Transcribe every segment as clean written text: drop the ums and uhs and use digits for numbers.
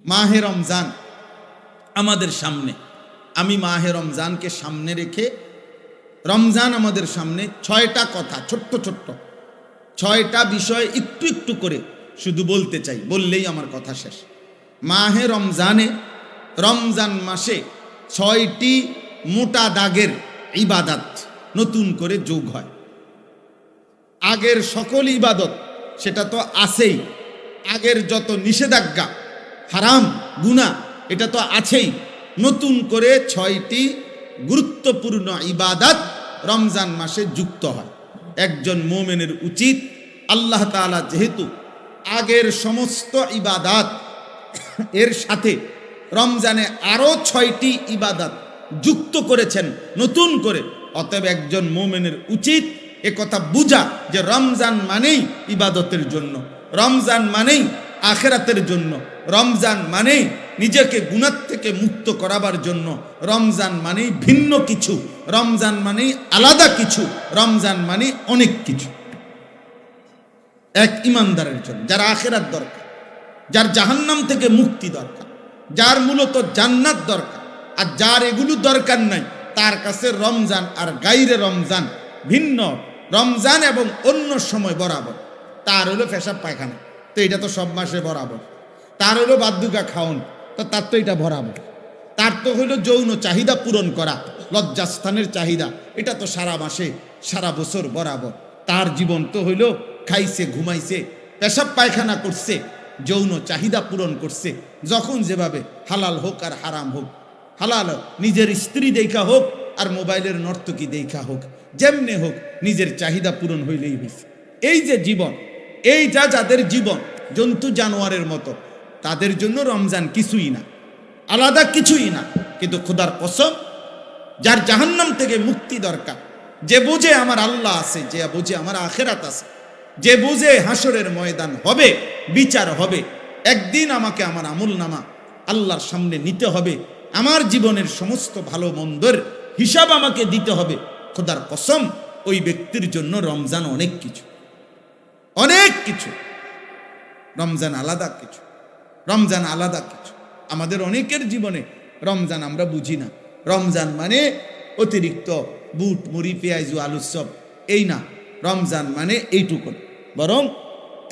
মাহে রমজান আমাদের সামনে, আমি মাহে রমজানকে সামনে রেখে, রমজান আমাদের সামনে, 6টা কথা, ছোট্ট ছোট্ট 6টা বিষয় একটু একটু করে শুধু বলতে চাই, বললেই আমার কথা শেষ। মাহে রমজানে, রমজান মাসে 6টি মোটা দাগের ইবাদত নতুন করে যোগ হয়। আগের সকল ইবাদত সেটা তো আছেই, আগের যত নিষেধাজ্ঞা, হারাম, গুনাহ, এটা তো আছেই। নতুন করে 6টি গুরুত্বপূর্ণ ইবাদত রমজান মাসে যুক্ত হয়। একজন মুমিনের উচিত, আল্লাহ তাআলা যেহেতু আগের সমস্ত ইবাদত এর সাথে রমজানে আরো 6টি ইবাদত যুক্ত করেছেন নতুন করে, অতএব একজন মুমিনের উচিত এ কথা বুঝা যে রমজান মানেই ইবাদতের জন্য, রমজান মানেই আখিরাতের জন্য, রমজান মানেই নিজেকে গুনাহ থেকে মুক্ত করাবার জন্য, রমজান মানেই ভিন্ন কিছু, রমজান মানেই আলাদা কিছু, রমজান মানে অনেক কিছু। এক ইমানদারের জন্য, যার আখিরাত দরকার, যার জাহান্নাম থেকে মুক্তি দরকার, যার মূলত জান্নাত দরকার, আর যার এগুলো দরকার নাই, তার কাছে রমজান আর গাইরে রমজান ভিন্ন। রমজান এবং অন্য সময় বরাবর। তার হলো পেশাব পায়খানা, তো এটা তো সব মাসে বরাবর। তার হলো বাদ্যুকা খাওন, তো তার তো এটা বরাবর। তার তো হইলো যৌন চাহিদা পূরণ করা, লজ্জাস্থানের চাহিদা, এটা তো সারা মাসে সারা বছর বরাবর। তার জীবন তো হইলো খাইছে, ঘুমাইছে, পেশাব পায়খানা করছে, যৌন চাহিদা পূরণ করছে, যখন যেভাবে, হালাল হোক আর হারাম হোক, হালাল নিজের স্ত্রী দেখা হোক আর মোবাইলের নর্তকী দেখা হোক, যেমনে হোক নিজের চাহিদা পূরণ হইলেই হয়েছে। এই যে জীবন, এইটা যাদের জীবন জন্তু জানোয়ারের মতো, তাদের জন্য রমজান কিছুই না, আলাদা কিছুই না। কিন্তু খোদার কসম, যার জাহান্নাম থেকে মুক্তি দরকার, যে বুঝে আমার আল্লাহ আছে, যে বুঝে আমার আখিরাত আছে, যে বুঝে হাসরের ময়দান হবে, বিচার হবে, একদিন আমাকে আমার আমল নামা আল্লাহর সামনে নিতে হবে, আমার জীবনের সমস্ত ভালো মন্দের হিসাব আমাকে দিতে হবে, খোদার কসম ওই ব্যক্তির জন্য রমজান অনেক কিছু, অনেক কিছু। রমজান আলাদা কিছু, রমজান আলাদা কিছু। আমাদের অনেকের জীবনে রমজান আমরা বুঝি না। রমজান মানে অতিরিক্ত বুট, মুড়ি, পেঁয়াজ, আলুর চপ, এই না। রমজান মানে এইটুকু। বরং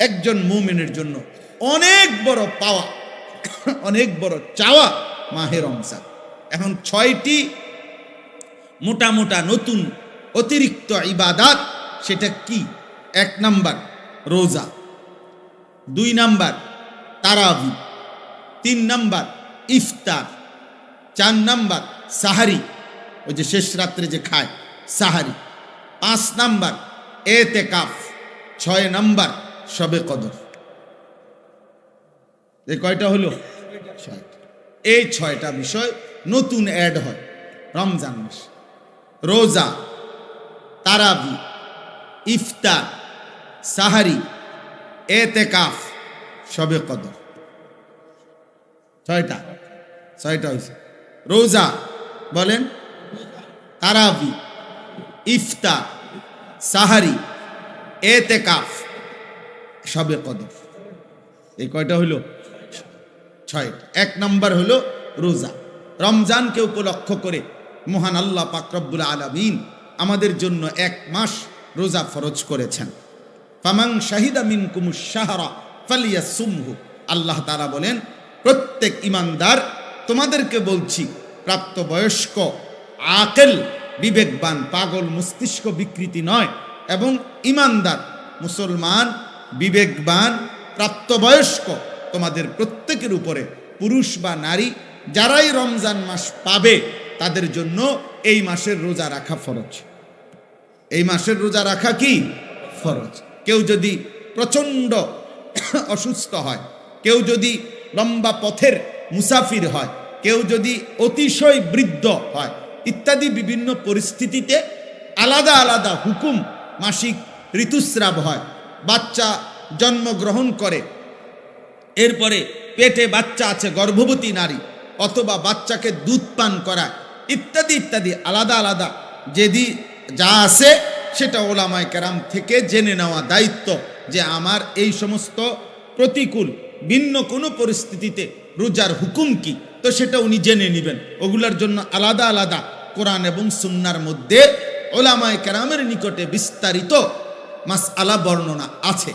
একজন মুমিনের জন্য অনেক বড় পাওয়া, অনেক বড় চাওয়া মাহে রমজান। এখন 6টি মোটা মোটা নতুন অতিরিক্ত ইবাদত, সেটা কি? 1 নাম্বার রোজা, 2 নাম্বার তারাবি, 3 নাম্বার ইফতার, 4 নাম্বার সাহারি, ওই যে শেষ রাত্রে যে খায় সাহারি, 5 নাম্বার এতেকাফ, 6 নাম্বার শবে কদর। এই কয়টা হলো? এই 6টা বিষয় নতুন অ্যাড হয় রমজান মাসে। রোজা, তারাবি, ইফতার, সাহারি, এতেকাফ, শবে কদর। 6টা হয়েছে। রোজা বলেন, তারাবি, ইফতার, সাহারি, এতেকাফ, শবে কদর। এই কয়টা হইল? 6টা। 1 নাম্বার হলো রোজা। রমজানকে উপলক্ষ করে মহান আল্লাহ পাক রব্বুল আলামিন আমাদের জন্য 1 মাস রোজা ফরজ করেছেন। ফামান শাহিদা মিনকুমুশ শাহরা ফালিয়াসুমহু। আল্লাহ তাআলা বলেন, প্রত্যেক ইমানদার, তোমাদেরকে বলছি, প্রাপ্তবয়স্ক, আকেল, বিবেকবান, পাগল, মস্তিষ্ক বিকৃতি নয়, এবং ইমানদার মুসলমান, বিবেকবান, প্রাপ্তবয়স্ক, তোমাদের প্রত্যেকের উপরে, পুরুষ বা নারী, যারাই রমজান মাস পাবে, তাদের জন্য এই মাসের রোজা রাখা ফরজ। এই মাসের রোজা রাখা কি ফরজ। কেউ যদি প্রচণ্ড অসুস্থ হয়, কেউ যদি লম্বা পথের মুসাফির হয়, কেউ যদি অতিশয় বৃদ্ধ হয়, ইত্যাদি বিভিন্ন পরিস্থিতিতে আলাদা আলাদা হুকুম, মাসিক ঋতুস্রাব হয়, বাচ্চা জন্মগ্রহণ করে, এরপরে পেটে বাচ্চা আছে, গর্ভবতী নারী, অথবা বাচ্চাকে দুধ পান করায়, ইত্যাদি ইত্যাদি আলাদা আলাদা যেদি যা আছে, সেটা ওলামায়ে কেরাম থেকে জেনে নেওয়া দায়িত্ব, যে আমার এই সমস্ত প্রতিকূল ভিন্ন কোনো পরিস্থিতিতে রোজার হুকুম কি, তো সেটা উনি জেনে নেবেন। ওগুলার জন্য আলাদা আলাদা কোরআন এবং সুন্নাহর মধ্যে ওলামায়ে কেরামের নিকটে বিস্তারিত মাসআলা বর্ণনা আছে।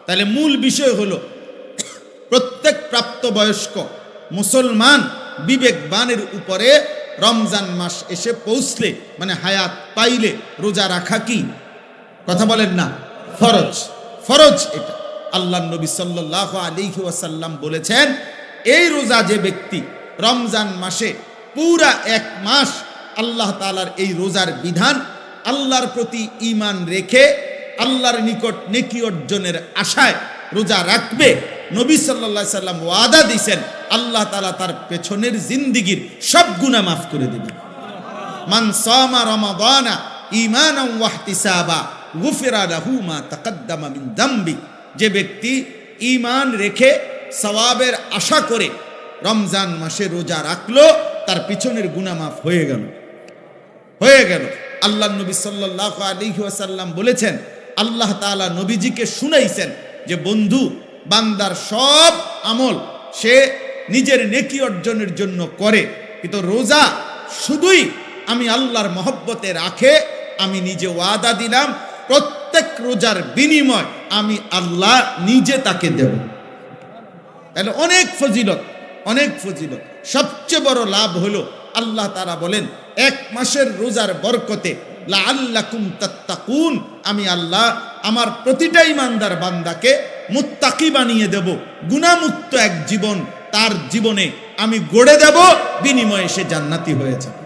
তাহলে মূল বিষয় হলো প্রত্যেক প্রাপ্তবয়স্ক মুসলমান বিবেকবানের উপরে রমজান মাস এসে পৌঁছলে, মানে হায়াত পাইলে রোজা রাখা কি, কথা বলেন না, ফরজ। ফরজ এটা। আল্লাহ নবী সাল্লাল্লাহু আলাইহি ওয়াসাল্লাম বলেছেন, এই রোজা যে ব্যক্তি রমজান মাসে পুরা এক মাস আল্লাহ তাআলার এই রোজার বিধান, আল্লাহর প্রতি ঈমান রেখে আল্লাহর নিকট নেকি অর্জনের আশায় রোজা রাখবে, নবী সাল্লাল্লাহু আলাইহি সাল্লাম ওয়াদা দিয়েছেন আল্লাহ তাআলা তার পেছনের জিন্দেগীর সব গুনাহ মাফ করে দিবেন। মান সামা রমাদানা ঈমানান ওয়া ইহতিসাবা গুফিরা লাহু মা তাকদ্দামা মিন যামবি। যে ব্যক্তি ঈমান রেখে সওয়াবের আশা করে রমজান মাসে রোজা রাখলো, তার পিছনের গুনাহ মাফ হয়ে গেল, হয়ে গেল। আল্লাহ নবী সাল্লাল্লাহু আলাইহি ওয়াসাল্লাম বলেছেন, আল্লাহ তাআলা নবীজিকে শুনাইছেন যে বন্ধু, বান্দার সব আমল সে নিজের নেকি অর্জনের জন্য করে, কিন্তু রোজা শুধুই আমি আল্লাহর মহব্বতে রাখে। আমি নিজে ওয়াদা দিলাম প্রত্যেক রোজার বিনিময় আমি আল্লাহ নিজে তাকে দেব। তাহলে অনেক ফজিলত, অনেক ফজিলত। সবচেয়ে বড় লাভ হলো আল্লাহ তাআলা বলেন, এক মাসের রোজার বরকতে লাআল্লাকুম তাত্তাকুন, আমি আল্লাহ আমার প্রতিটা ঈমানদার বান্দাকে মুত্তাকি বানিয়ে দেব, গুনাহমুক্ত এক জীবন তার জীবনে আমি গড়ে দেব, বিনিময়ে সে জান্নাতি হয়ে যাবে।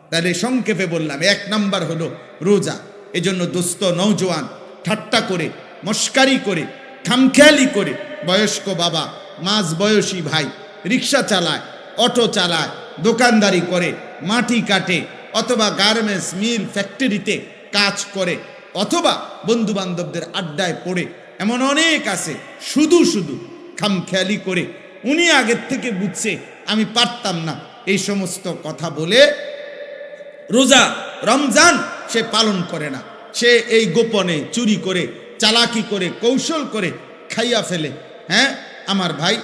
তাহলে সংক্ষেপে বললাম, এক নাম্বার হলো রোজা। এজন্য দোস্ত নওজোয়ান ঠাট্টা করে, মস্কারি করে, খামখেয়ালি করে, বয়স্ক বাবা, মাঝ বয়সী ভাই রিক্সা চালায়, অটো চালায়, দোকানদারি করে, মাটি কাটে, অথবা গার্মেন্টস মিল ফ্যাক্টরিতে কাজ করে, অথবা বন্ধু বান্ধবদের আড্ডায় পড়ে, এমন অনেক আছে শুধু শুধু খামখেয়ালি করে। উনি আগের থেকে বুঝছে আমি পারতাম না, এই সমস্ত কথা বলে রোজা রমজান সে পালন করে না। সে এই গোপনে চুরি করে, চালাকি করে, কৌশল করে খাইয়া ফেলে। হ্যাঁ আমার ভাই,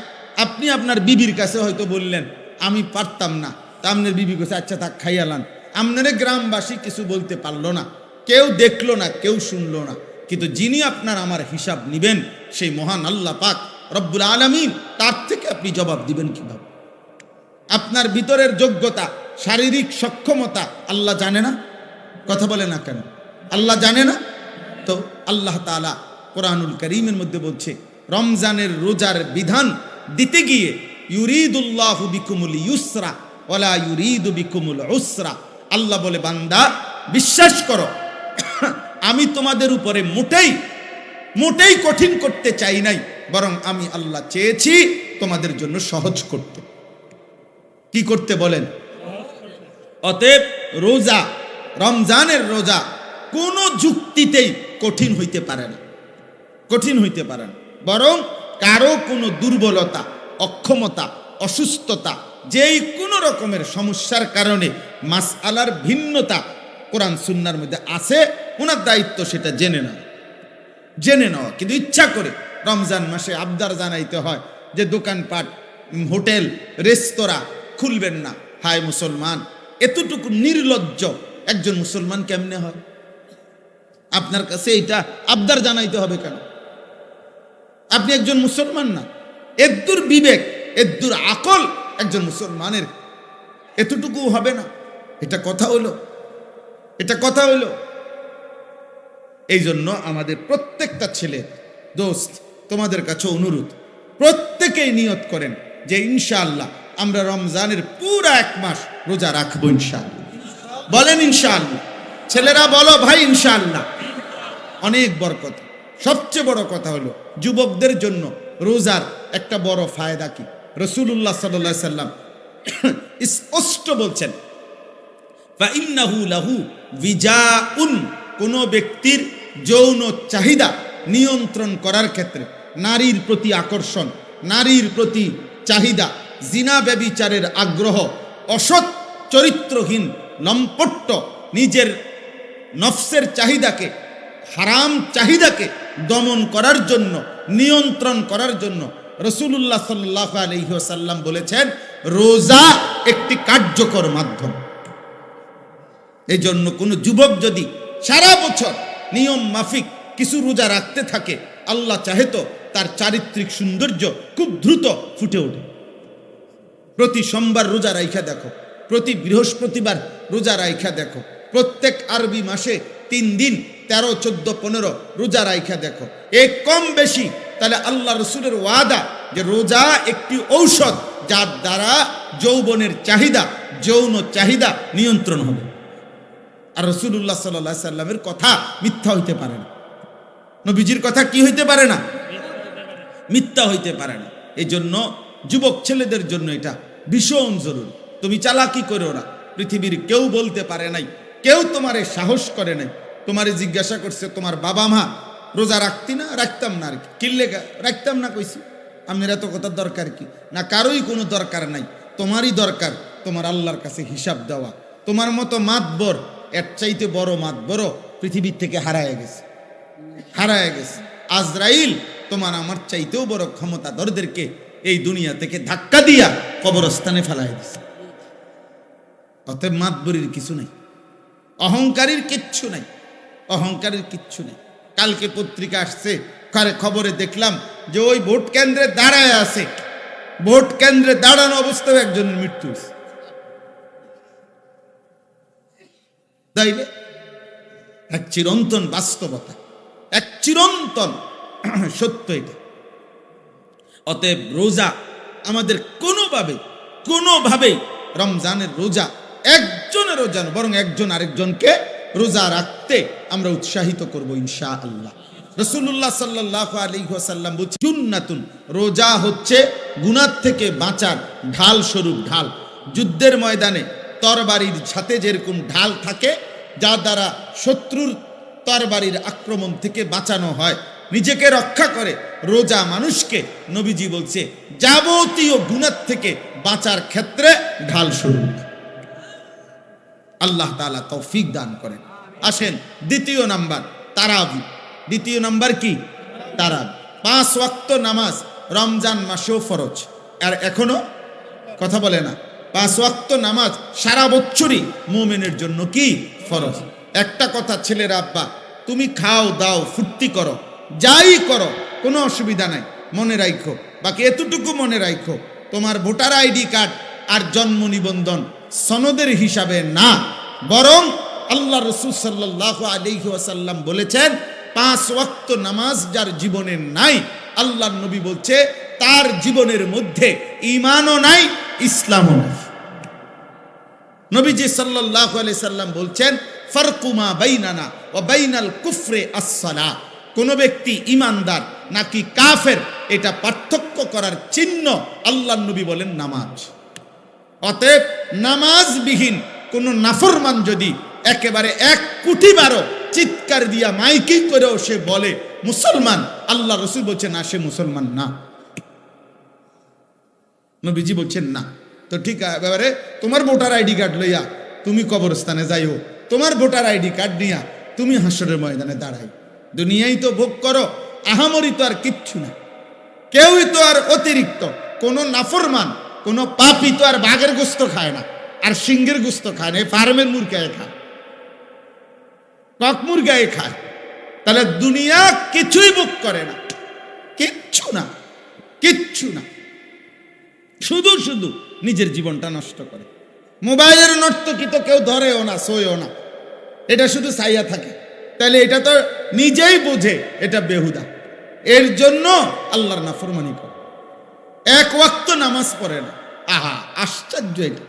আপনি আপনার বিবির কাছে হয়তো বললেন আমি পারতাম না, তা আপনার বিবি কাছে আচ্ছা থাক খাইয়ালান। আপনারা গ্রামবাসী কিছু বলতে পারলো না, কেউ দেখলো না, কেউ শুনলো না, কিন্তু যিনি আপনার আমার হিসাব নিবেন সেই মহান আল্লাহ পাক রব্বুল আলামিন, তার থেকে আপনি জবাব দিবেন কিভাবে? আপনার ভিতরের যোগ্যতা, শারীরিক সক্ষমতা আল্লাহ জানে না? কথা বলে না কেন? আল্লাহ জানে না? তো আল্লাহ তাআলা কোরআনুল কারীমের মধ্যে বলছে, রমজানের রোজার বিধান দিতে গিয়ে ইউরিদুল্লাহু বিকুমুল ইউসরা ওয়ালা ইউরিদু বিকুমুল উসরা। আল্লাহ বলে, বান্দা বিশ্বাস করো, আমি তোমাদের উপরে মোটেই কঠিন করতে চাই নাই, বরং আমি আল্লাহ চেয়েছি তোমাদের জন্য সহজ করতে। কি করতে বলেন? অতএব রোজা, রমজানের রোজা কোনো যুক্তিতেই কঠিন হইতে পারে না, কঠিন হইতে পারে না, বরং কারো কোনো দুর্বলতা, অক্ষমতা, অসুস্থতা, যেই কোনো রকমের সমস্যার কারণে মাসআলার ভিন্নতা কোরআন সুন্নাহর মধ্যে আছে, ওনার দায়িত্ব সেটা জেনে নেওয়া। কিন্তু ইচ্ছা করে রমজান মাসে আবদার জানাইতে হয় যে দোকানপাট, হোটেল, রেস্তোরাঁ খুলবেন না। হায় মুসলমান, এতটুকু নির্লজ্জ একজন মুসলমান কেমনে হয়? আপনার কাছে এইটা আবদার জানাইতে হবে কেন? আপনি একজন মুসলমান না? এদ্দুর বিবেক, এদ্দুর আকল একজন মুসলমানের এতটুকু হবে না? এটা কথা হলো? এটা কথা হলো? এই জন্য আমাদের প্রত্যেকটা ছেলে দোস্ত, তোমাদের কাছে অনুরোধ, প্রত্যেকেই নিয়ত করেন যে ইনশাআল্লাহ আমরা রমজানের পুরা এক মাস রোজা রাখবো ইনশাআল্লাহ। বলেন ইনশাআল্লাহ। ছেলেরা বলো ভাই ইনশাআল্লাহ। অনেক বরকত। সবচেয়ে বড় কথা হলো যুবকদের জন্য রোজার একটা বড় ফায়দা কি? রাসূলুল্লাহ সাল্লাল্লাহু আলাইহি সাল্লাম স্পষ্ট বলছেন, ফাইন্নাহু লাহু বিজাউন, কোন ব্যক্তির যৌন চাহিদা নিয়ন্ত্রণ করার ক্ষেত্রে, নারীর প্রতি আকর্ষণ, নারীর প্রতি চাহিদা, জিনা ব্যভিচারের আগ্রহ, অসৎ চরিত্রহীন লম্পট্য, নিজের নফসের চাহিদাকে, হারাম চাহিদাকে দমন করার জন্য, নিয়ন্ত্রণ করার জন্য রাসূলুল্লাহ সাল্লাল্লাহু আলাইহি ওয়াসাল্লাম বলেছেন রোজা একটি কার্যকর মাধ্যম। এই জন্য কোনো যুবক যদি সারা বছর নিয়ম মাফিক কিছু রোজা রাখতে থাকে, আল্লাহ চাহে তো তার চারিত্রিক সৌন্দর্য খুব দ্রুত ফুটে ওঠে। প্রতি সোমবার রোজা রাইখা দেখো, প্রতি বৃহস্পতিবার রোজা রাইখা দেখো, প্রত্যেক আরবি মাসে 3 দিন 13, 14, 15 রোজা রাইখা দেখো। এক কম বেশি তাহলে আল্লাহ রসুলের ওয়াদা যে রোজা একটি ঔষধ যার দ্বারা যৌবনের চাহিদা, যৌন চাহিদা নিয়ন্ত্রণ হবে। আর রাসূলুল্লাহ সাল্লাল্লাহু আলাইহি সাল্লামের কথা মিথ্যা হইতে পারে না, নবীজির কথা কি হইতে পারে না, মিথ্যা হইতে পারে না। এই জন্য যুবক ছেলেদের জন্য এটা ভীষণ জরুরি। তুমি চালাকি করো না, পৃথিবীর কেউ বলতে পারে নাই, কেউ তোমারে সাহস করে নাই। তোমারে জিজ্ঞাসা করছে তোমার বাবা মা রোজা রাখতি না? রাখতাম না। আর কি কিল্লে রাখতাম না কইছি, আপনার এত কথার দরকার কি? না, কারোই কোনো দরকার নাই, তোমারই দরকার তোমার আল্লাহর কাছে হিসাব দেওয়া। তোমার মতো মাতবর, এর চাইতে বড় মাতবর পৃথিবীর থেকে হারায় গেছে, হারায় গেছে। আজরাইল তোমার আমার চাইতেও বড় ক্ষমতাধরদেরকে এই দুনিয়া থেকে ধাক্কা দিয়া কবরস্থানে ফেলায় দিছে। অতএব মাতবরির কিছু নাই, অহংকারীর কিচ্ছু নাই, অহংকারের কিচ্ছু নেই। কালকে পত্রিকা আসছে, খবরে দেখলাম যে ওই ভোট কেন্দ্রে দাঁড়ায় আছে, ভোট কেন্দ্রে দাঁড়ানো অবস্থায় একজনের মৃত্যু হয়েছে। তাইলে এক চিরন্তন বাস্তবতা, এক চিরন্তন সত্য এটা। অতএব রোজা আমাদের কোনোভাবেই রমজানের রোজা একজনের রোজা না, বরং একজন আরেকজনকে রোজা রাখতে আমরা উৎসাহিত করব ইনশাআল্লাহ। রাসূলুল্লাহ সাল্লাল্লাহু আলাইহি ওয়াসাল্লাম বলেছেন সুন্নাতুন, রোজা হচ্ছে গুনাহ থেকে বাঁচার ঢাল স্বরূপ ঢাল। যুদ্ধের ময়দানে তরবারির সাথে যেরকম ঢাল থাকে, যা দ্বারা শত্রুর তরবারির আক্রমণ থেকে বাঁচানো হয়, নিজেকে রক্ষা করে, রোজা মানুষকে নবীজি বলছে যাবতীয় গুনাহ থেকে বাঁচার ক্ষেত্রে ঢাল স্বরূপ। আল্লাহ তাআলা তৌফিক দান করেন। আসেন দ্বিতীয় নাম্বার, তারাবি। দ্বিতীয় নাম্বার কি? তারাবি। 5 ওয়াক্ত নামাজ রমজান মাসেও ফরজ, আর এখনো কথা বলে না। 5 ওয়াক্ত নামাজ সারা বছরই মুমিনের জন্য কি ফরজ। একটা কথা ছেলের আব্বা, তুমি খাও দাও ফুর্তি করো, যাই করো, কোনো অসুবিধা নাই, মনে রাখো, বাকি এতটুকু মনে রাখো, তোমার ভোটার আইডি কার্ড আর জন্ম নিবন্ধন সনদের হিসাবে না, বরং আল্লাহ রাসূল সাল্লাল্লাহু আলাইহি ওয়াসাল্লাম বলেছেন 5 ওয়াক্ত নামাজ যার জীবনে নাই, আল্লাহর নবী বলছে তার জীবনের মধ্যে ঈমানও নাই, ইসলামও নাই। নবীজি সাল্লাল্লাহু আলাইহি সাল্লাম বলছেন ফারকু মা বাইনানা ওয়া বাইনাল কুফরি আস-সালাহ। কোন ব্যক্তি ঈমানদার নাকি কাফের এটা পার্থক্য করার চিহ্ন আল্লাহর নবী বলেন নামাজ। অতএব নামাজবিহীন কোন নাফরমান যদি একেবারে 1 কোটি বারো চিৎকার দিয়া মাইকিং করেও সে বলে মুসলমান, আল্লাহ রাসূল বলছেন না, সে মুসলমান না। নবীজি বলছেন না। তো ঠিক এবারে তোমার ভোটার আইডি কার্ড লইয়া তুমি কবরস্থানে যাইও, তোমার ভোটার আইডি কার্ড নিয়া তুমি হাসরের ময়দানে দাঁড়াই। দুনিয়ায় তো ভোগ করো, আহামরি তো আর কিচ্ছু না, কেউই তো আর অতিরিক্ত, কোন নাফরমান কোন পাপী তো আর বাঘের গোস্ত খায় না, আর সিংহের গোস্ত খায় না, ফার্মের মুরগায় খায়, কক মুরগায় খায়। তাহলে দুনিয়া কিছুই ভোগ করে না, কিচ্ছু না, কিচ্ছু না, শুধু শুধু নিজের জীবনটা নষ্ট করে। মোবাইলের নর্তকী তো কেউ ধরেও না, শোয়েও না, এটা শুধু চাইয়া থাকে। তাহলে এটা তো নিজেই বোঝে এটা বেহুদা, এর জন্য আল্লাহর নাফরমানি করে, 1 ওয়াক্ত নামাজ পড়ে না। আহা, আশ্চর্য এটা।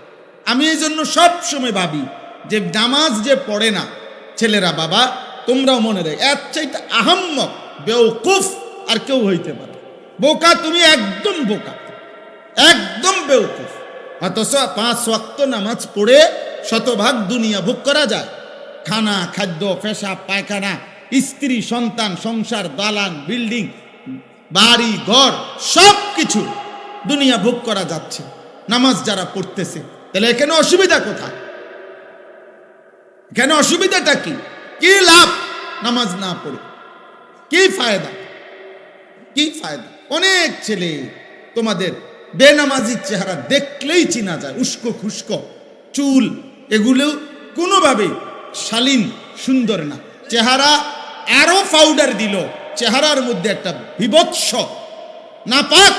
আমি এই জন্য সব সময় ভাবি যে নামাজ যে পড়ে না ছেলেরা, বাবা তোমরাও মনে রাখ, এর চাইতে আহাম্মক বেওকুফ আর কেউ হইতে পারে। বোকা তুমি, একদম বোকা, একদম বেওকুফ। অথচ 5 ওয়াক্ত নামাজ পড়ে শতভাগ দুনিয়া ভোগ করা যায়। খানা, খাদ্য, পেশাব, পায়খানা, স্ত্রী, সন্তান, সংসার, দালান, বিল্ডিং, বাড়ি ঘর, সব কিছু দুনিয়া ভোগ করা যাচ্ছে নামাজ যারা পড়তেছে। তাহলে এখানে অসুবিধা কোথায়? এখানে অসুবিধাটা কি? কি লাভ নামাজ না পড়ে? কি ফায়দা? কি ফায়দা? অনেক ছেলে তোমাদের বেনামাজির চেহারা দেখলেই চিনা যায়, উস্কো খুস্কো চুল, এগুলো কোনোভাবে শালীন সুন্দর না। চেহারা আরো পাউডার দিল, চেহারার মধ্যে একটা বিভৎস নাপাক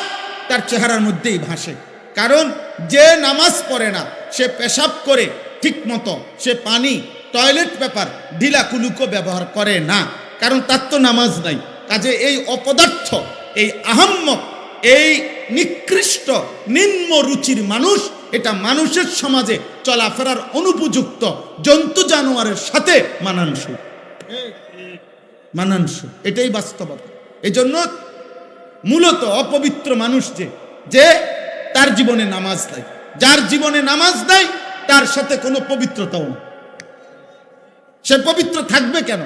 তার চেহারার মধ্যেই ভাসে। কারণ যে নামাজ পড়ে না, সে পেশাব করে ঠিক মতো, সে পানি টয়লেট পেপার ঢিলা কুলুকো ব্যবহার করে না, কারণ তার তো নামাজ নাই। কাজে এই অপদার্থ, এই আহাম্মক, এই নিকৃষ্ট নিম্ন রুচির মানুষ, এটা মানুষের সমাজে চলাফেরার অনুপযুক্ত, জন্তু জানোয়ারের সাথে মানানসু, এটাই বাস্তবতা। এই জন্য মূলত অপবিত্র মানুষ যে তার জীবনে নামাজ নাই, যার জীবনে নামাজ নাই তার সাথে কোনো পবিত্রতাও নেই। সে পবিত্র থাকবে কেন?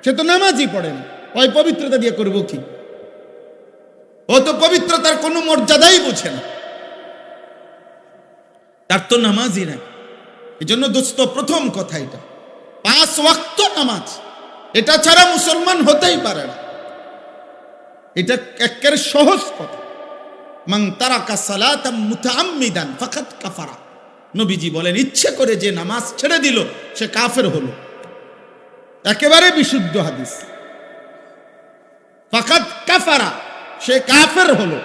সে তো নামাজই পড়ে না, ওই পবিত্রতা দিয়ে করবো কি? ও তো পবিত্রতার কোনো মর্যাদাই বোঝে না, তার তো নামাজই নাই। এই জন্য দোস্ত, প্রথম কথা এটা, 5 ওয়াক্ত নামাজ, এটা ছাড়া মুসলমান হতেই পারে না। এটা একেবারে সহজ কথা। মান তারাকা সালাতাম মুতাআম্মিদান ফাকাদ কাফারা, নবীজি বলেন, ইচ্ছে করে যে নামাজ ছেড়ে দিল সে কাফের হলো। একেবারে বিশুদ্ধ হাদিস, ফাকাদ কাফারা, সে কাফের হলো,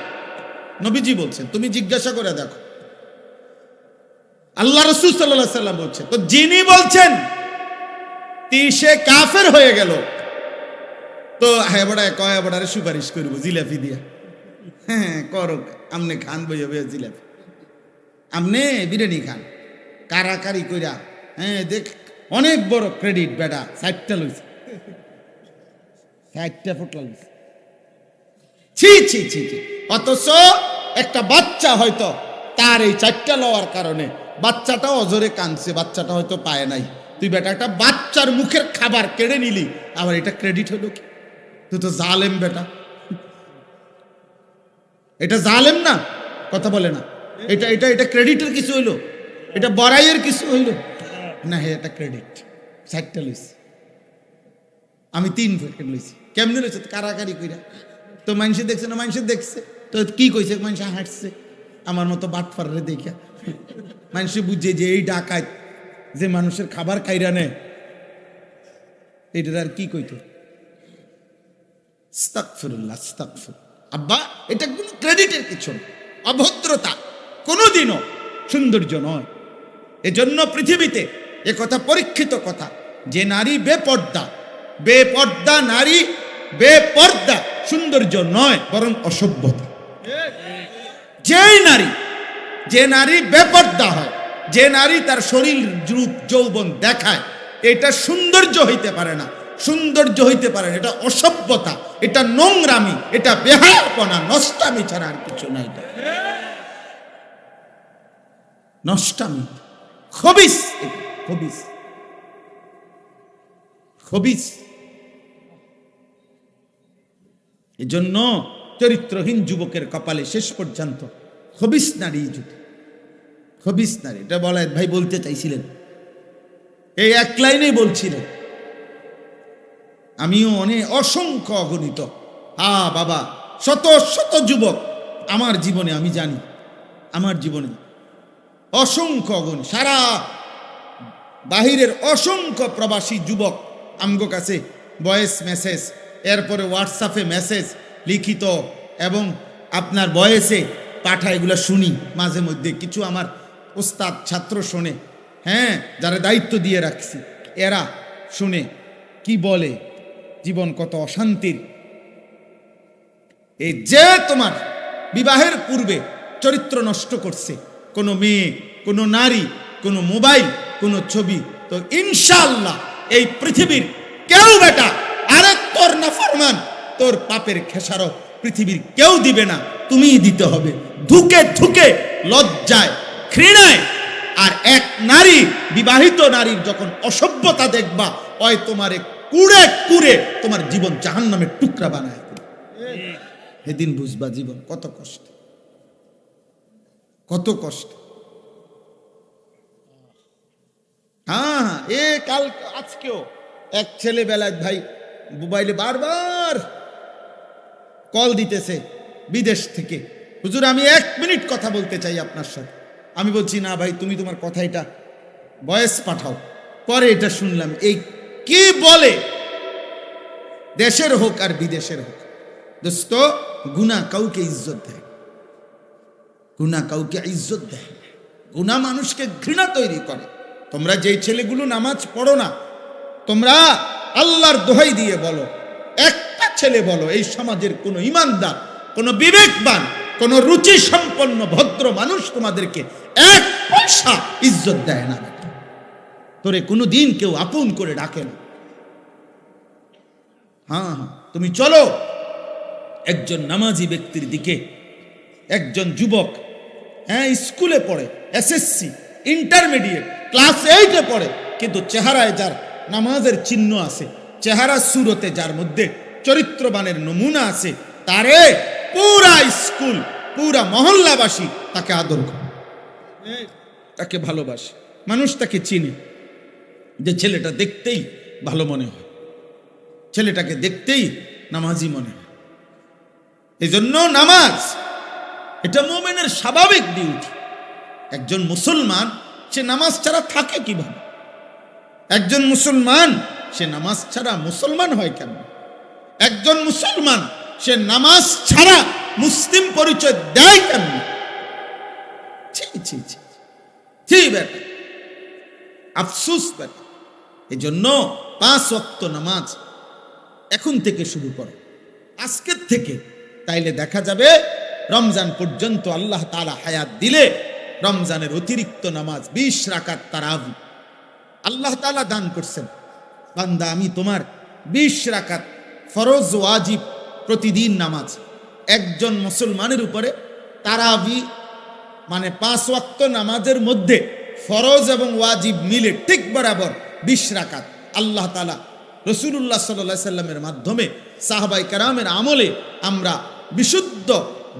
নবীজি বলছেন। তুমি জিজ্ঞাসা করে দেখো, আল্লাহ রাসূল সাল্লাল্লাহু আলাইহি সাল্লাম বলছেন, তো যিনি বলছেন সে কাফের হয়ে গেল, তো হ্যাঁ বড় কয় বড়ারে সুপারিশ করবো জিলাপি দিয়া, হ্যাঁ করো, আমনে খান বইয়া বইয়া জিলাপি, আমনে বিরিয়ানি খান কারাকারি কইরা, হ্যাঁ দেখ অনেক বড় ক্রেডিট বেটা, 60টা লইছে, 60টা ফুটলা লইছে, ছি ছি ছি ছি। অথচ একটা বাচ্চা হয়তো তার এই 4টা লওয়ার কারণে বাচ্চাটা অজরে কাঁদছে, বাচ্চাটা হয়তো পায় নাই, তুই বেটা একটা বাচ্চার মুখের খাবার কেড়ে নিলি, আবার এটা ক্রেডিট হলো কি? তুই তো জালেম বেটা, এটা জালেম না? কথা বলে না, এটা এটা এটা ক্রেডিটের কিছু হইলো? এটা বড়াইয়ের কিছু হইলো না? হ্যাঁ, এটা ক্রেডিট। 60টা লইছি, আমি 3 প্যাকেট লইছি। কেমনে লইছে? কারাকারি কইরা। তো মানুষে দেখছে না? মানুষে দেখছে তো কি কইছে? মানুষ হাঁটছে আমার মতো বাটফারে দেখা, মানুষে বুঝে যে এই ডাকাত যে মানুষের খাবার খাইরা নেয়, এটার আর কি কইতো? আস্তাগফিরুল্লাহ, আস্তাগফির। আব্বা, এটা কোনো ক্রেডিটের কিছু না, অভদ্রতা কোনোদিনও সৌন্দর্য নয়। এজন্য পৃথিবীতে এ কথা পরীক্ষিত কথা, যে নারী বেপর্দা নারী, বেপর্দা সৌন্দর্য নয়, বরং অসভ্যতা। যে নারী বেপর্দা হয়, যে নারী তার শরীর রূপ যৌবন দেখায়, এটা সৌন্দর্য হইতে পারে না, সৌন্দর্য হইতে পারে না, এটা অসভ্যতা, এটা নোংরামি, এটা বেহায়াপনা, নষ্টামি ছাড়া আর কিছু না। এটা নষ্টামি, খবিস, খবিস, খবিস। এজন্য চরিত্রহীন যুবকের কপালে শেষ পর্যন্ত খবিস নারী জুটে, খবিস নারী। এটা বলায় ভাই বলতে চাইছিলেন, এই এক লাইনেই বলছিলেন। আমিও অনেক অসংখ্য অগণিত বাবা শত শত যুবক আমার জীবনে, আমি জানি আমার জীবনে অসংখ্য অগণিত, সারা বাহিরের অসংখ্য প্রবাসী যুবক আমগো কাছে ভয়েস মেসেজ, এরপরে হোয়াটসঅ্যাপে মেসেজ লিখিত এবং আপনার ভয়েসে পাঠা, এগুলো শুনি মাঝে মধ্যে। কিছু আমার ওস্তাদ ছাত্র শোনে, হ্যাঁ, যারা দায়িত্ব দিয়ে রাখছি, এরা শুনে কি বলে, জীবন কত অশান্তির। এই যে তোমার বিবাহের পূর্বে চরিত্র নষ্ট করছে কোনো মেয়ে, কোনো নারী, কোনো মোবাইল, কোনো ছবি, তো ইনশাআল্লাহ এই পৃথিবীর কেউ বেটা, আরে তোর নাফরমান, তোর পাপের খেসারত পৃথিবীর কেউ দিবে না, তুমিই দিতে হবে, ধুকে ধুকে, লজ্জায়, ঘৃণায়। আর এক নারী, বিবাহিত নারীর যখন অসভ্যতা দেখবা, ওই তোমারে কুড়ে কুড়ে তোমার জীবন জাহান্নামের টুকরা বানায়, সেদিন বুঝবা জীবন কত কষ্ট, কত কষ্ট। হ্যাঁ, কাল আজকেও এক ছেলে বেলায় ভাই মোবাইলে বারবার কল দিতেছে, বিদেশ থেকে, হুজুর আমি 1 মিনিট কথা বলতে চাই আপনার সাথে। আমি বলছি না ভাই, তুমি তোমার কথা এটা ভয়েস পাঠাও। পরে এটা শুনলাম, এই কি বলে, দেশের হোক আর বিদেশের হোক, দোস্ত গুনাহ কাউকে ইজ্জত দেয়, গুনাহ কাউকে ইজ্জত দেয়, গুনাহ মানুষকে ঘৃণা তৈরি করে। তোমরা যেই ছেলেগুলো নামাজ পড়ো না, তোমরা আল্লাহর দোহাই দিয়ে বলো, একটা ছেলে বলো এই সমাজের কোন ইমানদার, কোন বিবেকবান, কোন রুচি সম্পন্ন ভদ্র মানুষ তোমাদেরকে 1 পয়সা ইজ্জত দেয় না। তোরে কোনোদিন কেউ আপন করে ডাকে না। হ্যাঁ, তুমি চলো একজন নামাজি ব্যক্তির দিকে, একজন যুবক, হ্যাঁ স্কুলে পড়ে, এসএসসি, ইন্টারমিডিয়েট, ক্লাস 8-এ পড়ে, কিন্তু চেহারায় যার নামাজের চিহ্ন আছে, চেহারা সুরতে যার মধ্যে চরিত্রবানের নমুনা আছে, তারে পুরা স্কুল, পুরা মহল্লাবাসী তাকে আদর করে, তাকে ভালোবাসে, মানুষ তাকে চিনে, যে ছেলেটা দেখতেই ভালো মনে হয়, ছেলেটাকে দেখতেই নামাজি মনে হয়। এই জন্য নামাজ এটা মুমিনের স্বাভাবিক ডিউটি। একজন মুসলমান সে নামাজ ছাড়া থাকে কিভাবে? একজন মুসলমান সে নামাজ ছাড়া মুসলমান হয় কেন? একজন মুসলমান সে নামাজ ছাড়া মুসলিম পরিচয় দেয় কেন? বেটা, আফসোস বেটা। এই জন্য 5 ওয়াক্ত নামাজ এখন থেকে শুরু করো, আজকের থেকে। তাইলে দেখা যাবে রমজান পর্যন্ত আল্লাহ তাআলা হায়াত দিলে রমজানের অতিরিক্ত নামাজ 20 রাকাত তারাবি আল্লাহ তাআলা দান করছেন। বান্দা আমি তোমার 20 রাকাত ফরজ ওয়াজিব প্রতিদিন নামাজ, একজন মুসলমানের উপরে তারাবি মানে 5 ওয়াক্ত নামাজের মধ্যে ফরজ এবং ওয়াজিব মিলে ঠিক বরাবর 20 রাকাত আল্লাহ তাআলা রাসূলুল্লাহ সাল্লাল্লাহু আলাইহি সাল্লামের মাধ্যমে সাহাবায়ে কেরামের আমলে আমরা বিশুদ্ধ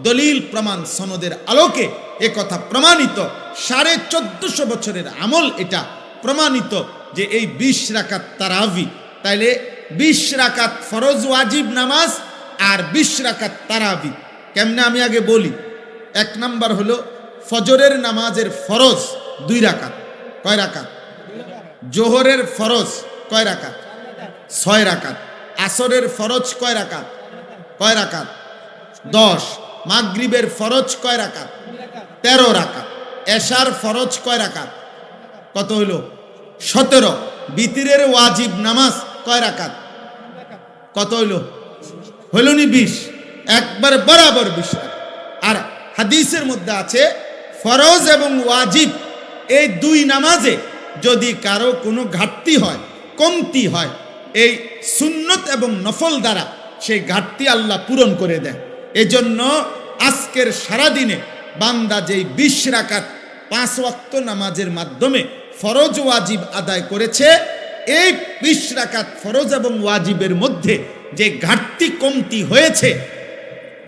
দলিল প্রমাণ সনদের আলোকে একথা প্রমাণিত, 1450 বছরের আমল এটা প্রমাণিত যে এই 20 রাকাত তারাবি, তাইলে 20 রাকাত ফরজ ওয়াজিব নামাজ আর 20 রাকাত তারাবি কেমনে আমি আগে বলি। 1 নাম্বার হলো ফজরের নামাজের ফরজ 2 রাকাত, কয় রাকাত? জোহরের ফরজ কয় রাকাত? 6 রাকাত। আসরের ফরজ কয় রাকাত? কয় রাকাত? 10। মাগরিবের ফরজ কয় রাকাত? 13 রাকাত। এশার ফরজ কয় রাকাত? কত হইল? 17। বিতিরের ওয়াজিব নামাজ কয় রাকাত? কত হইল? হইলনি 20, একবার বরাবর 20 রাকাত। আর হাদিসের মধ্যে আছে ফরজ এবং ওয়াজিব এই 2 নামাজে যদি কারো কোনো ঘাটতি হয়, কমতি হয়, এই সুন্নত এবং নফল দ্বারা সেই ঘাটতি আল্লাহ পূরণ করে দেয়। এজন্য আজকের সারাদিনে বান্দা যেই 20 রাকাত 5 ওয়াক্ত নামাজের মাধ্যমে ফরজ ওয়াজিব আদায় করেছে, এই 20 রাকাত ফরজ এবং ওয়াজিবের মধ্যে যে ঘাটতি কমতি হয়েছে,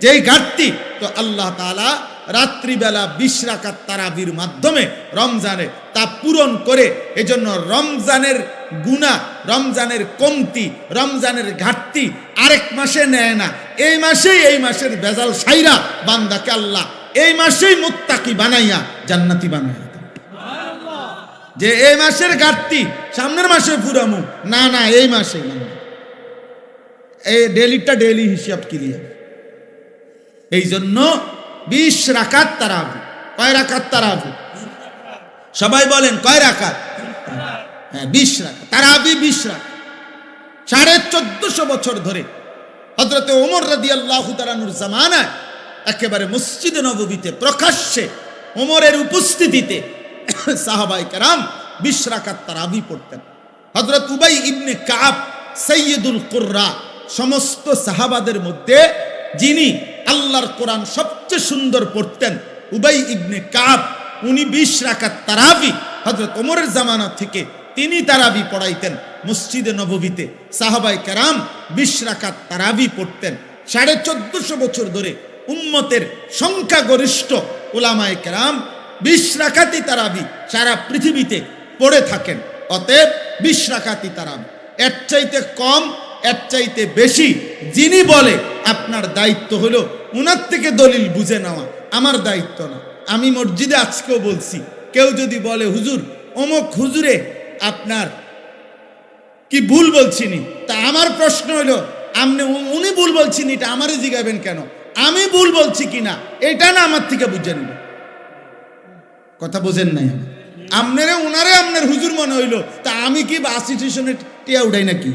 যেই ঘাটতি, তো আল্লাহ তাআলা রাত্রিবেলা 20 রাকাত তারাবির মাধ্যমে রমজানে তা পূরণ করে। এজন্য রমজানের গুনাহ, রমজানের কমতি, রমজানের ঘাটতি আরেক মাসে নেয় না, এই মাসেই, এই মাসের বেজাল সাইরা বান্দাকে আল্লাহ এই মাসেই মুত্তাকি বানাইয়া জান্নাতি বানাইয়া দেয়। যে এই মাসের ঘাটতি সামনের মাসে পুরামু না, না এই মাসে, এই ডেলিটা ডেলি হিসাব ক্লিয়ার। এই জন্য 20 রাকাত তারাবি। কয় রাকাত তারাবি? সবাই বলেন কয় রাকাত? হ্যাঁ 20 রাকাত তারাবি, 20 রাকাত। 1450 বছর ধরে হযরতে ওমর রাদিয়াল্লাহু তাআলা আনহুর জামানায় একেবারে মসজিদে নববীতে প্রকাশ্যে ওমরের উপস্থিতিতে সাহাবায়ে কেরাম 20 রাকাত তারাবি পড়তেন। হযরত উবাই ইবনে কাব সাইয়্যিদুল কুররা, সমস্ত সাহাবাদের মধ্যে যিনি আল্লাহর কোরআন সবচেয়ে সুন্দর পড়তেন, উবাই ইবনে কাব, উনি 20 রাকাত তারাবি হযরত ওমরের জামানা থেকে তিনি তারাবি পড়াইতেন মসজিদে নববীতে। সাহাবায়ে কেরাম 20 রাকাত তারাবি পড়তেন। 1450 বছর ধরে উম্মতের সংখ্যাগরিষ্ঠ উলামায়ে কেরাম 20 রাকাতই তারাবি সারা পৃথিবীতে পড়ে থাকেন। অতএব 20 রাকাতই তারাবি। এর চাইতে কম, এর চাইতে বেশি যিনি বলে, আপনার দায়িত্ব হলো উনার থেকে দলিল বুঝে নেওয়া আমার দায়িত্ব না। আমি মসজিদে আজকেও বলছি, কেউ যদি বলে হুজুর অমুক হুজুরে আপনার কি ভুল বলছিনি, তা আমার প্রশ্ন হলো আপনি উনি ভুল বলছিনি এটা আমারই জিগাবেন কেন? আমি ভুল বলছি কিনা এটা না আমার থেকে বুঝে নিব। কথা বোঝেন নাই? আপনারে উনারে আপনার হুজুর মনে হইলো, তা আমি কি বাস স্টেশনে টিয়া উঠাই নাকি?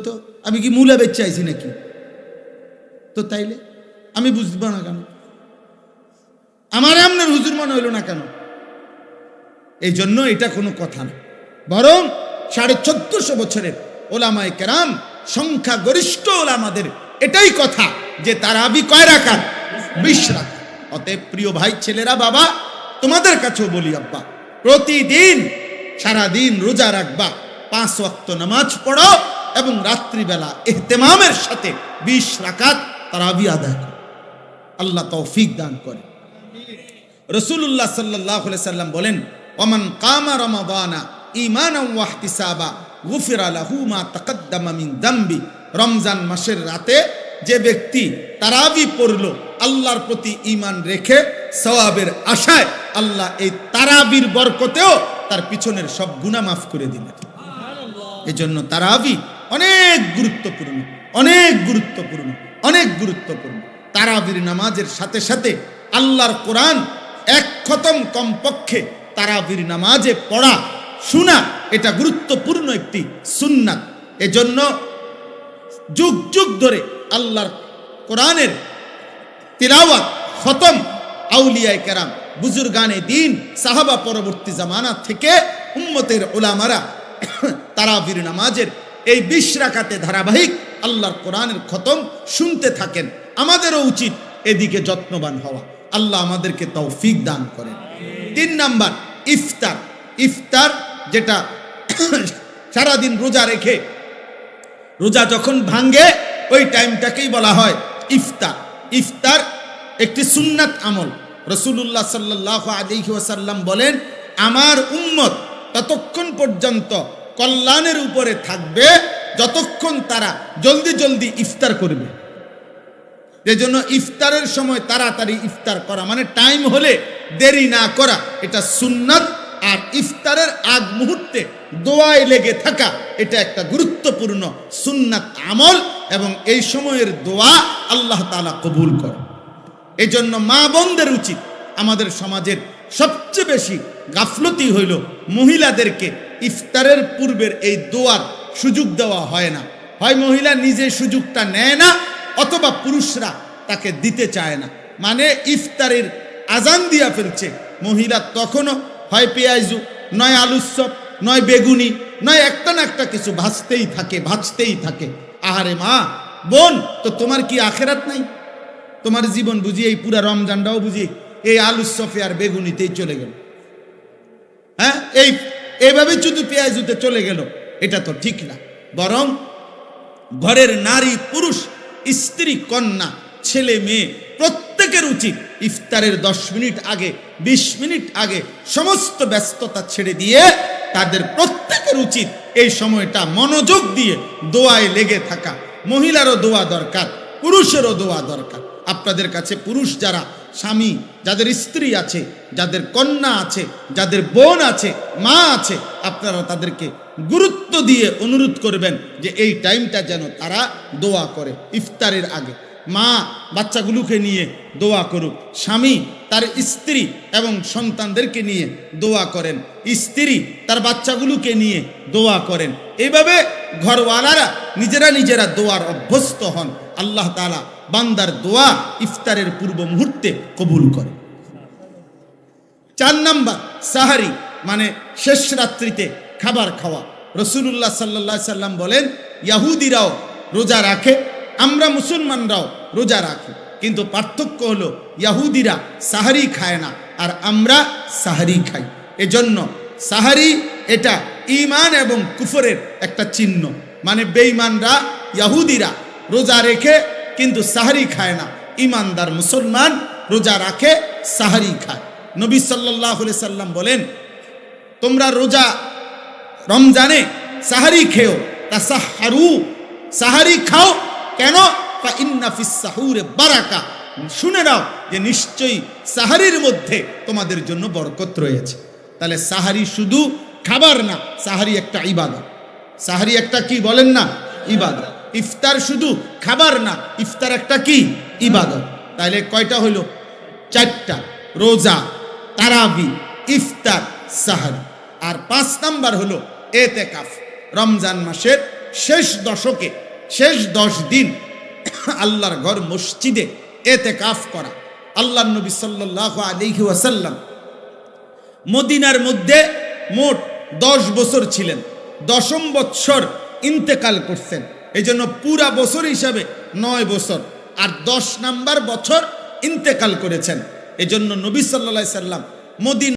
তো আমি কি মূলা বেচে আইছি নাকি? তো তাইলে আমি বুঝবো না কেন? আমার আপনার হুজুর মনে হইল না কেন? এই জন্য এটা কোনো কথা না, বরং 1450 বছরের ওলামায়ে কেরাম সংখ্যা গরিষ্ঠ ওলামাদের এটাই কথা যে তারাবি কয় রাকাত? 20 রাকাত। অতএব প্রিয় ভাই ছেলেরা, বাবা তোমাদের কাছেও বলি, আব্বা প্রতিদিন সারাদিন রোজা রাখবা, 5 ওয়াক্ত নামাজ পড়ো এবং রাত্রিবেলা ইহতেমামের সাথে 20 রাকাত তারাবি আদায় করো। আল্লাহ তৌফিক দান করে। রাসূলুল্লাহ সাল্লাল্লাহু আলাইহি সাল্লাম বলেন, ওমান কামা রমাদানা ঈমানান ওয়া ইহতিসাবা গুফিরা লাহু মা তাকাদ্দামা মিন যামবি। রমজান মাসের রাতে যে ব্যক্তি তারাবি পড়লো আল্লাহর প্রতি ঈমান রেখে সওয়াবের আশায়, আল্লাহ এই তারাবির বরকতেও তার পিছনের সব গুনাহ মাফ করে দিলেন। এজন্য তারাবি অনেক গুরুত্বপূর্ণ, অনেক গুরুত্বপূর্ণ, অনেক গুরুত্বপূর্ণ। তারাবির নামাজের সাথে সাথে আল্লাহর কোরআন 1 খতম কমপক্ষে তারাবির নামাজে পড়া শোনা, এটা গুরুত্বপূর্ণ একটি সুন্নাত। এজন্য যুগ যুগ ধরে আল্লাহর কোরআনের তিলাওয়াত খতম আউলিয়ায়ে কেরাম, বুজুর্গানে দ্বীন, সাহাবা পরবর্তী জামানা থেকে উম্মতের উলামারা তারাবির নামাজের এই 20 রাকাতে ধারাবাহিক আল্লাহর কোরআনের খতম শুনতে থাকেন। আমাদেরও উচিত এদিকে যত্নবান হওয়া। আল্লাহ আমাদেরকে তৌফিক দান করেন। 3 নাম্বার ইফতার। ইফতার যেটা সারাদিন রোজা রেখে রোজা যখন ভাঙ্গে ওই টাইমটাকেই বলা হয় ইফতার। ইফতার একটি সুন্নাত আমল। রাসূলুল্লাহ সাল্লাল্লাহু আলাইহি ওয়াসাল্লাম বলেন, আমার উম্মত ততক্ষণ পর্যন্ত কল্যাণের উপরে থাকবে যতক্ষণ তারা জলদি জলদি ইফতার করবে। এজন্য ইফতারের সময় তাড়াতাড়ি ইফতার করা, মানে টাইম হলে দেরি না করা, এটা সুন্নাত। আর ইফতারের আগ মুহূর্তে দোয়ায় লেগে থাকা, এটা একটা গুরুত্বপূর্ণ সুন্নাত আমল, এবং এই সময়ের দোয়া আল্লাহ তাআলা কবুল করে। এই জন্য মা বোনদের উচিত, আমাদের সমাজের সবচেয়ে বেশি গাফলতি হইল মহিলাদেরকে ইফতারের পূর্বের এই দোয়ার সুযোগ দেওয়া হয় না। হয় মহিলা নিজে সুযোগটা নেয় না, অথবা পুরুষরা তাকে দিতে চায় না। মানে ইফতারের আজান দিয়া ফেলছে, মহিলা তখনও হয় পেঁয়াজু, নয় আলুর চপ, নয় বেগুনি, নয় একটা না একটা কিছু ভাজতেই থাকে, ভাজতেই থাকে। আহারে মা বোন, তো তোমার কি আখেরাত নাই? তোমার জীবন বুঝি এই পুরা রমজানটাও বুঝি এই আলুর চপে আর বেগুনিতেই চলে গেল? হ্যাঁ, এইভাবে শুধু পেঁয়াজুতে চলে গেল, এটা তো ঠিক না। বরং ঘরের নারী পুরুষ, স্ত্রী কন্যা, ছেলে মেয়ে প্রত্যেকের উচিত ইফতারের 10 মিনিট আগে, 20 মিনিট আগে সমস্ত ব্যস্ততা ছেড়ে দিয়ে তাদের প্রত্যেকের উচিত এই সময়টা মনোযোগ দিয়ে দোয়ায় লেগে থাকা। মহিলারও দোয়া দরকার, পুরুষেরও দোয়া দরকার। আপনাদের কাছে পুরুষ যারা স্বামী, যাদের স্ত্রী আছে, যাদের কন্যা আছে, যাদের বোন আছে, মা আছে, আপনারা তাদেরকে গুরুত্ব দিয়ে অনুরোধ করবেন যে এই টাইমটা যেন তারা দোয়া করে ইফতারের আগে। মা বাচ্চাগুলোকে নিয়ে দোয়া করুক, স্বামী তার স্ত্রী এবং সন্তানদেরকে নিয়ে দোয়া করেন, স্ত্রী তার বাচ্চাগুলোকে নিয়ে দোয়া করেন। এইভাবে ঘরওয়ালারা নিজেরা নিজেরা দোয়ার অভ্যস্ত হন। আল্লাহ তাআলা বান্দার দোয়া ইফতারের পূর্ব মুহূর্তে কবুল করে। 4 নাম্বার সাহারি, মানে শেষ রাত্রিতে খাবার খাওয়া। রাসূলুল্লাহ সাল্লাল্লাহু আলাইহি সাল্লাম বলেন, ইহুদিরাও রোজা রাখে, আমরা মুসলমানরাও রোজা রাখি, কিন্তু পার্থক্য হলো ইহুদিরা সাহারি খায় না আর আমরা সাহারি খাই। এজন্য সাহারি এটা ঈমান এবং কুফরের একটা চিহ্ন। মানে বেঈমানরা, ইহুদিরা রোজা রেখে কিন্তু সাহারি খায় না, ঈমানদার মুসলমান রোজা রাখে, সাহারি খায়। নবী সাল্লাল্লাহু আলাইহি সাল্লাম বলেন, তোমরা রোজা রমজানে সাহারি খেও, তাসাহহারু, সাহারি খাও। কেন? ফাইন্না ফিস সাহুরে বারাকা, শুনে নাও যে নিশ্চয়ই সাহারির মধ্যে তোমাদের জন্য বরকত রয়েছে। তাহলে সাহারি শুধু খাবার না, সাহারি একটা ইবাদত। সাহারি একটা কি বলেন না? ইবাদত। ইফতার শুধু খাবার না, ইফতার একটা কি? ইবাদত। তাহলে কয়টা হইল? 4টা। রোজা, তারাবি, ইফতার, সাহারি। আর 5 নাম্বার হলো এতেকাফ। রমজান মাসের শেষ দশকে, শেষ 10 দিন আল্লাহর ঘর মসজিদে এতেকাফ করা। আল্লাহর নবী সাল্লাল্লাহু আলাইহি ওয়াসাল্লাম মদিনার মধ্যে মোট 10 বছর ছিলেন, 10ম বছর ইন্তেকাল করছেন। এই জন্য পুরা বছর হিসাবে 9 বছর, আর 10 নাম্বার বছর ইন্তেকাল করেছেন। এই জন্য নবী সাল্লাল্লাহু আলাইহি সাল্লাম মদিনা